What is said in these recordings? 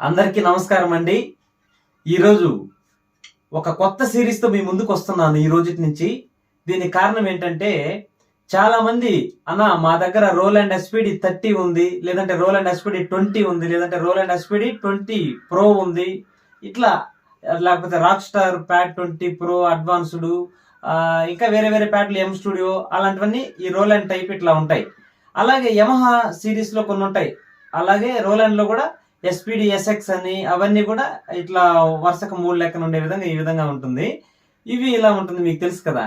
అందరికీ నమస్కారం అండి. ఈరోజు ఒక కొత్త సిరీస్తో మీ ముందుకు వస్తున్నాను ఈ రోజు నుంచి. దీనికి కారణం ఏంటంటే, చాలా మంది అన్న మా దగ్గర రోలాండ్ ఎస్పీడి 30 ఉంది, లేదంటే రోలాండ్ ఎస్పీడి 20 ఉంది, లేదంటే రోలాండ్ ఎస్పీడి 20 ప్రో ఉంది, ఇట్లా లేకపోతే rock star pad 20 pro advanced, ఇంకా వేరే వేరే ప్యాడ్లు ఎం స్టూడియో అలాంటివన్నీ ఈ రోలాండ్ టైప్ ఇట్లా ఉంటాయి. అలాగే యమహా సిరీస్లో కొన్ని ఉంటాయి. అలాగే రోలాండ్లో కూడా ఎస్పీడి ఎస్ఎక్స్ అని అవన్నీ కూడా ఇట్లా వరుసకు 3 లెక్కన ఉండే విధంగా ఈ విధంగా ఉంటుంది. ఇవి ఇలా ఉంటుంది, మీకు తెలుసు కదా.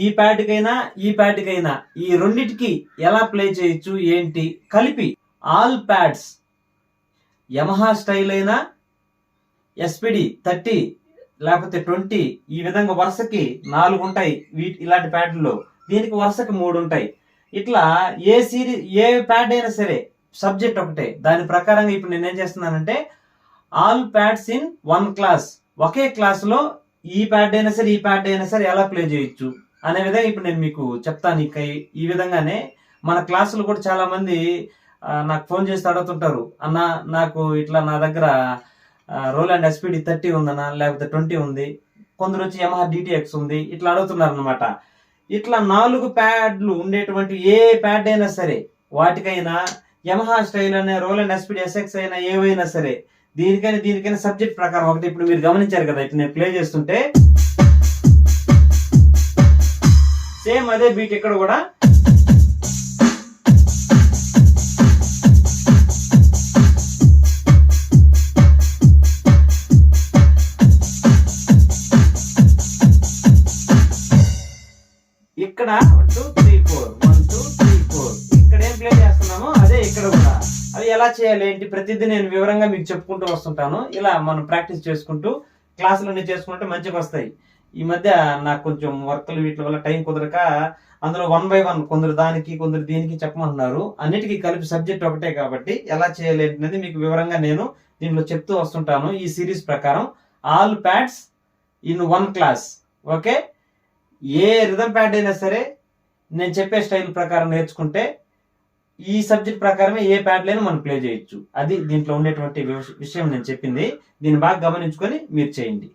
ఈ ప్యాడ్కైనా ఈ రెండిటికి ఎలా ప్లే చేయొచ్చు ఏంటి కలిపి ఆల్ ప్యాడ్స్ యమహా స్టైల్ అయినా ఎస్పీడి 30 లేకపోతే 20 ఈ విధంగా వరుసకి 4 ఉంటాయి. ఇలాంటి ప్యాడ్లో దీనికి వరుసకి 3 ఉంటాయి. ఇట్లా ఏ ప్యాడ్ అయినా సరే సబ్జెక్ట్ ఒకటే. దాని ప్రకారంగా ఇప్పుడు నేను ఏం చేస్తున్నానంటే, all pads in one class, ఒకే క్లాస్లో ఈ ప్యాడ్ అయినా సరే ఈ ప్యాడ్ అయినా సరే ఎలా ప్లే చేయొచ్చు అనే విధంగా ఇప్పుడు నేను మీకు చెప్తాను. ఈ విధంగానే మన క్లాసులు కూడా చాలా మంది నాకు ఫోన్ చేసి అడుగుతుంటారు, అన్న నాకు ఇట్లా నా దగ్గర రోలాండ్ ఎస్పీడి 30 ఉందన్నా, లేకపోతే 20 ఉంది, కొందరు వచ్చి యమహా డిటిఎక్స్ ఉంది, ఇట్లా అడుగుతున్నారు అనమాట. ఇట్లా 4 ప్యాడ్లు ఉండేటువంటి ఏ ప్యాడ్ అయినా సరే వాటికైనా యమహా స్టైల్ అనే రోలాండ్ ఎస్పీడి ఎస్ఎక్స్ అయినా ఏవైనా సరే దీనికైనా సబ్జెక్ట్ ప్రకారం ఒకటి. ఇప్పుడు మీరు గమనించారు కదా, ఇప్పుడు నేను ప్లే చేస్తుంటే సేమ్ అదే బీట్ ఇక్కడ కూడా ఇక్కడ 1 2 3 4 1 2 3 4 ఇక్కడ ఏం ప్లే చేస్తున్నామో అదే ఇక్కడ కూడా. అది ఎలా చేయాలి ఏంటి ప్రతిదీ నేను వివరంగా మీకు చెప్పుకుంటూ వస్తుంటాను. ఇలా మనం ప్రాక్టీస్ చేసుకుంటూ క్లాసులన్నీ చేసుకుంటే మంచిగా వస్తాయి. ఈ మధ్య నాకు కొంచెం వర్క్లు వీటి వల్ల టైం కుదరక అందులో 1 by 1 కొందరు దానికి కొందరు దీనికి చెప్పమంటున్నారు. అన్నిటికీ కలిపి సబ్జెక్ట్ ఒకటే కాబట్టి ఎలా చేయాలి అనేది మీకు వివరంగా నేను దీంట్లో చెప్తూ వస్తుంటాను. ఈ సిరీస్ ప్రకారం all pads in one class. Okay, ఏ రిథమ్ ప్యాడ్ అయినా సరే నేను చెప్పే స్టైల్ ప్రకారం నేర్చుకుంటే ఈ సబ్జెక్ట్ ప్రకారమే ఏ ప్యాడ్లైనా మనం ప్లే చేయొచ్చు. అది దీంట్లో ఉండేటువంటి విషయం నేను చెప్పింది. దీన్ని బాగా గమనించుకొని మీరు చేయండి.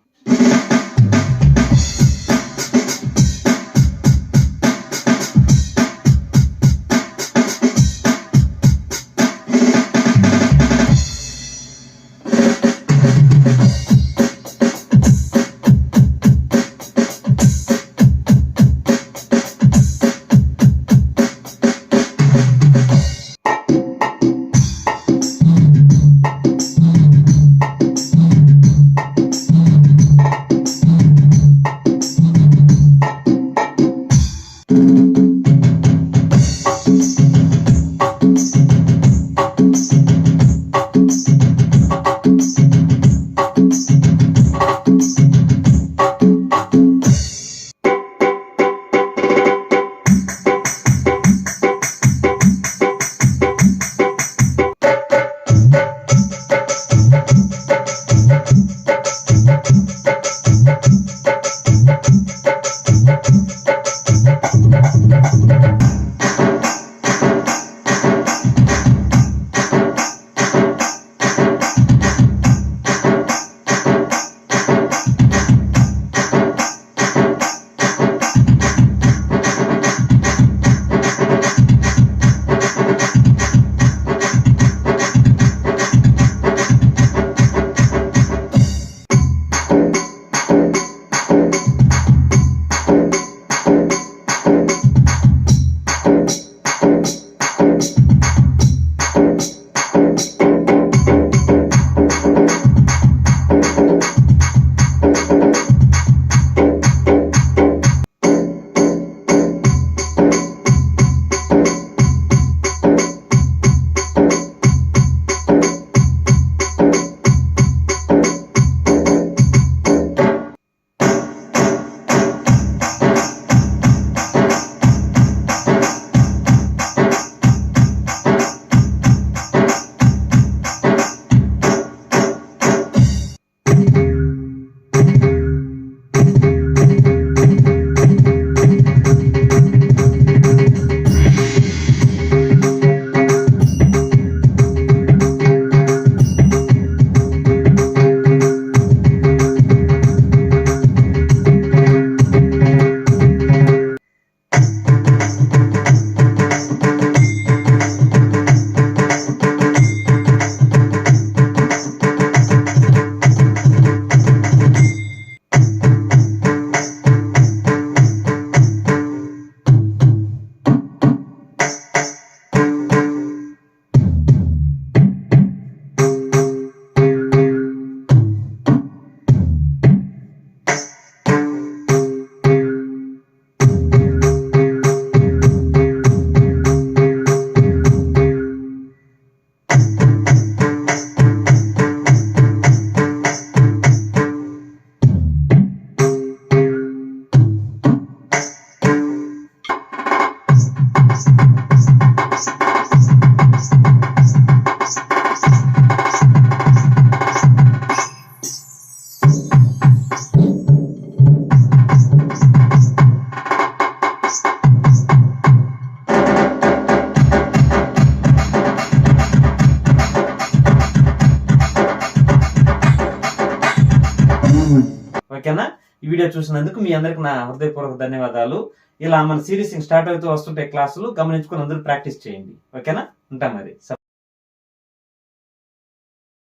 ఓకేనా? ఈ వీడియో చూసినందుకు మీ అందరికి నా హృదయపూర్వక ధన్యవాదాలు. ఇలా మన సిరీస్ స్టార్ట్ అవుతూ వస్తుంటే క్లాసులు గమనించుకుని అందరూ ప్రాక్టీస్ చేయండి. ఓకేనా? ఉంటాం మరి.